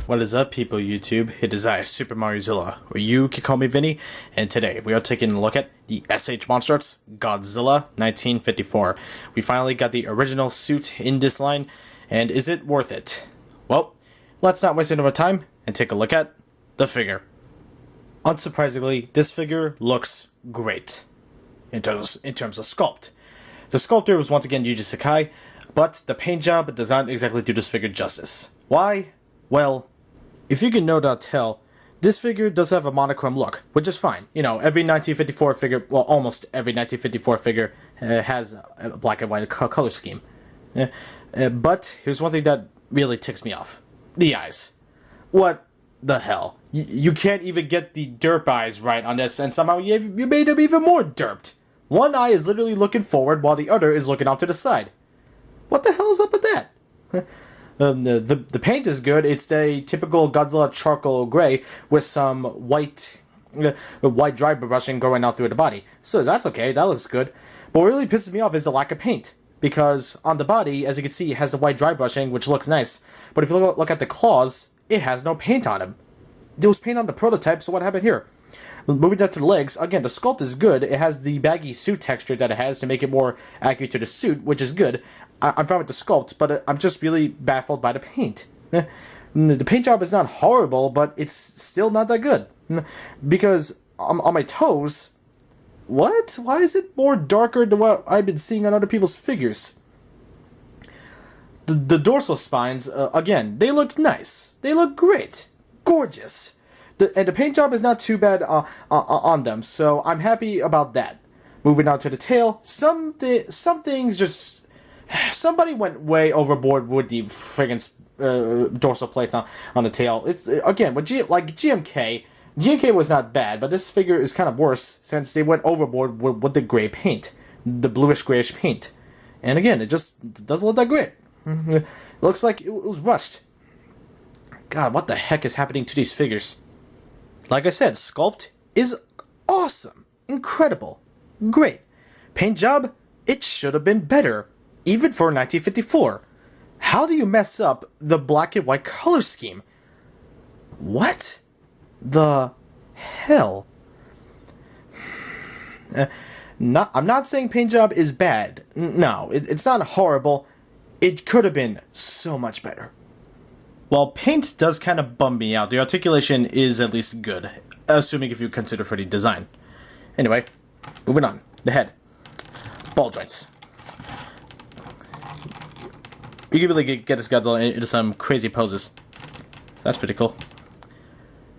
What is up, people YouTube? It is I, SuperMarioZilla, or you can call me Vinny, and today we are taking a look at the S.H.MonsterArts Godzilla 1954. We finally got the original suit in this line, and is it worth it? Well, let's not waste any more time and take a look at the figure. Unsurprisingly, this figure looks great in terms of sculpt. The sculptor was once again Yuji Sakai, but the paint job does not exactly do this figure justice. Why? Well, if you can no doubt tell, this figure does have a monochrome look, which is fine. You know, every 1954 figure, well, almost every 1954 figure has a black and white color scheme. But here's one thing that really ticks me off. The eyes. What the hell? You can't even get the derp eyes right on this, and somehow you made them even more derped. One eye is literally looking forward while the other is looking off to the side. What the hell is up with that? The paint is good. It's a typical Godzilla charcoal gray with some white dry brushing going out through the body. So that's okay. That looks good. But what really pisses me off is the lack of paint. Because on the body, as you can see, it has the white dry brushing, which looks nice. But if you look at the claws, it has no paint on them. There was paint on the prototype, so what happened here? Moving down to the legs, again, the sculpt is good. It has the baggy suit texture that it has to make it more accurate to the suit, which is good. I'm fine with the sculpt, but I'm just really baffled by the paint. The paint job is not horrible, but it's still not that good. Because on my toes, what? Why is it more darker than what I've been seeing on other people's figures? The dorsal spines, again, they look nice. They look great. Gorgeous. And the paint job is not too bad on them, so I'm happy about that. Moving on to the tail, some things just... Somebody went way overboard with the friggin' dorsal plates on the tail. It's again with GMK. GMK was not bad, but this figure is kind of worse since they went overboard with the gray paint, the bluish grayish paint. And again, it just doesn't look that great. It looks like it was rushed. God, what the heck is happening to these figures? Like I said, sculpt is awesome, incredible, great. Paint job, it should have been better. Even for 1954. How do you mess up the black and white color scheme? What the hell? I'm not saying paint job is bad. No, it's not horrible. It could have been so much better. While paint does kind of bum me out, the articulation is at least good, assuming if you consider for the design. Anyway, moving on. The head. Ball joints. You can really get this Godzilla into some crazy poses. That's pretty cool.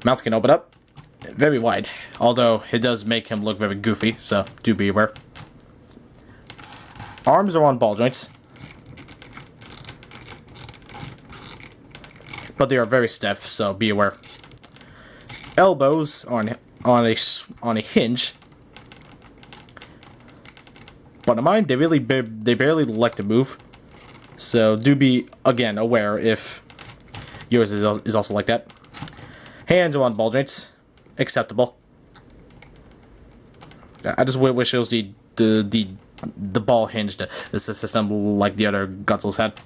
Mouth can open up. Very wide. Although, it does make him look very goofy, so do be aware. Arms are on ball joints. But they are very stiff, so be aware. Elbows on a hinge. But on mine, they barely like to move. So do be, again, aware if yours is also like that. Hands are on ball joints. Acceptable. I just wish it was the ball hinge, the system like the other Godzillas had.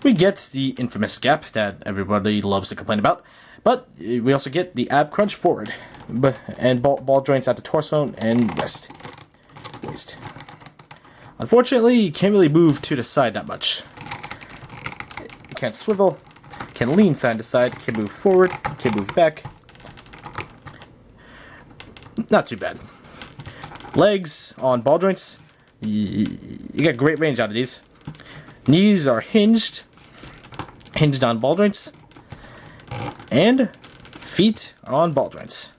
We get the infamous gap that everybody loves to complain about. But we also get the ab crunch forward. And ball joints at the torso and waist. Unfortunately, you can't really move to the side that much. You can't swivel, can lean side to side, can move forward, can move back. Not too bad. Legs on ball joints, you get great range out of these. Knees are hinged on ball joints. And feet are on ball joints.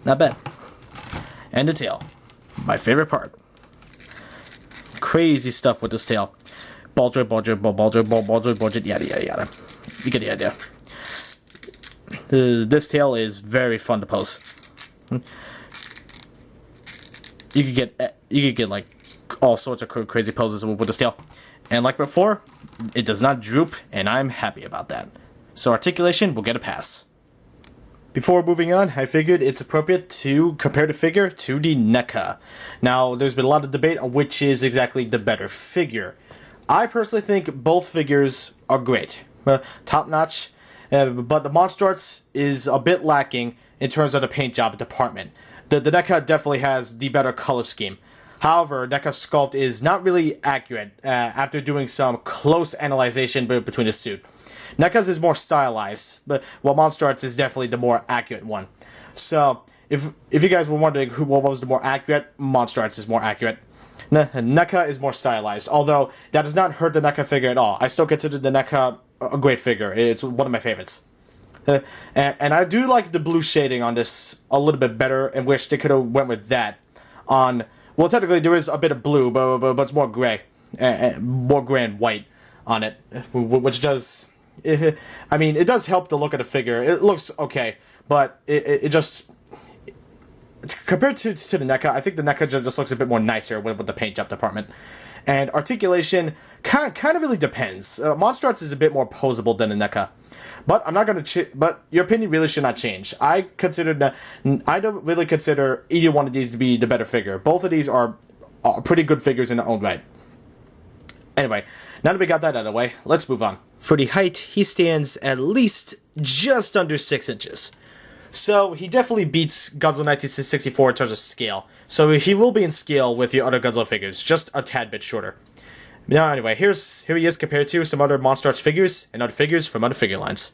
Not bad. And the tail. My favorite part. Crazy stuff with this tail. Ball joint, ball joint, ball joint, yada, yada, yada. You get the idea. This tail is very fun to pose. You could get like all sorts of crazy poses with this tail. And like before, it does not droop, and I'm happy about that. So articulation will get a pass. Before moving on, I figured it's appropriate to compare the figure to the NECA. Now, there's been a lot of debate on which is exactly the better figure. I personally think both figures are great, top-notch, but the MonsterArts is a bit lacking in terms of the paint job department. The NECA definitely has the better color scheme. However, NECA's sculpt is not really accurate after doing some close analyzation between the suit. NECA's is more stylized, but while MonsterArts is definitely the more accurate one. So, if you guys were wondering what was the more accurate, MonsterArts is more accurate. NECA is more stylized, although that does not hurt the NECA figure at all. I still consider the NECA a great figure. It's one of my favorites. And I do like the blue shading on this a little bit better, and wish they could have went with that on... Well, technically there is a bit of blue, but it's more gray. More gray and white on it, which does... I mean, it does help the look of the figure. It looks okay, but it just... Compared to the NECA, I think the NECA just looks a bit more nicer with the paint job department. And articulation kind of really depends. MonsterArts is a bit more posable than the NECA. But I'm not gonna. But your opinion really should not change. I don't really consider either one of these to be the better figure. Both of these are pretty good figures in their own right. Anyway, now that we got that out of the way, let's move on. For the height, he stands at least just under 6 inches. So he definitely beats Godzilla 1964 in terms of scale. So he will be in scale with the other Godzilla figures, just a tad bit shorter. Now anyway, here he is compared to some other MonsterArts figures and other figures from other figure lines.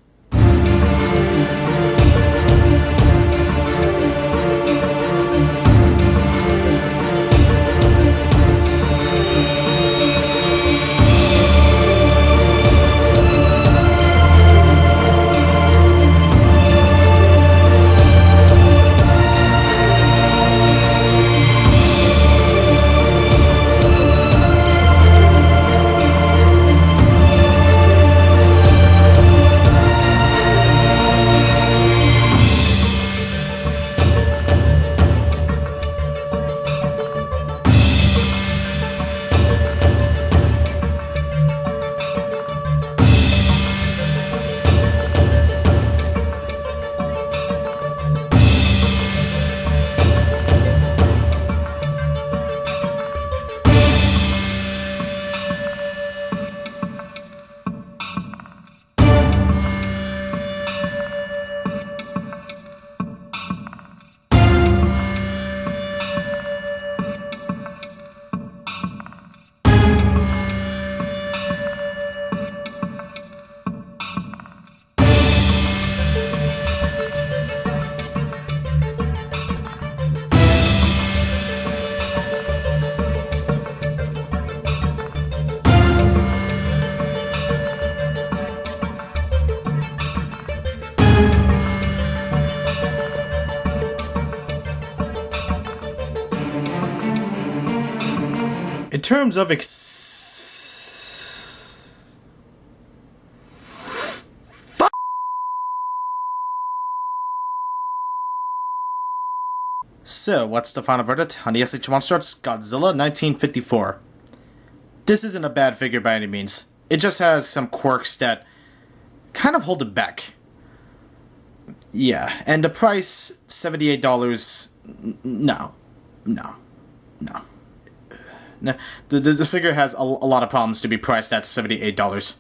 In terms of So, what's the final verdict on the S.H.MonsterArts Godzilla 1954? This isn't a bad figure by any means. It just has some quirks that kind of hold it back. Yeah, and the price, $78, no. This figure has a lot of problems to be priced at $78.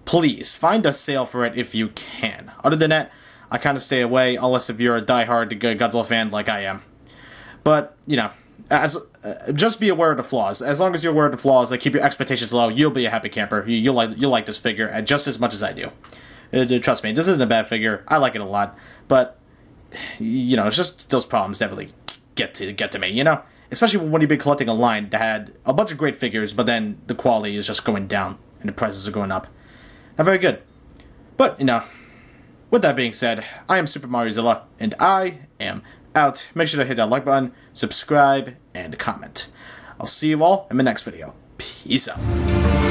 Please, find a sale for it if you can. Other than that, I kind of stay away, unless if you're a diehard Godzilla fan like I am. But, you know, just be aware of the flaws. As long as you're aware of the flaws, like keep your expectations low, you'll be a happy camper. You'll like this figure just as much as I do. Trust me, this isn't a bad figure. I like it a lot. But, you know, it's just those problems that really get to me, you know? Especially when you've been collecting a line that had a bunch of great figures, but then the quality is just going down and the prices are going up. Not very good. But, you know, with that being said, I am Super Mario Zilla, and I am out. Make sure to hit that like button, subscribe, and comment. I'll see you all in my next video. Peace out.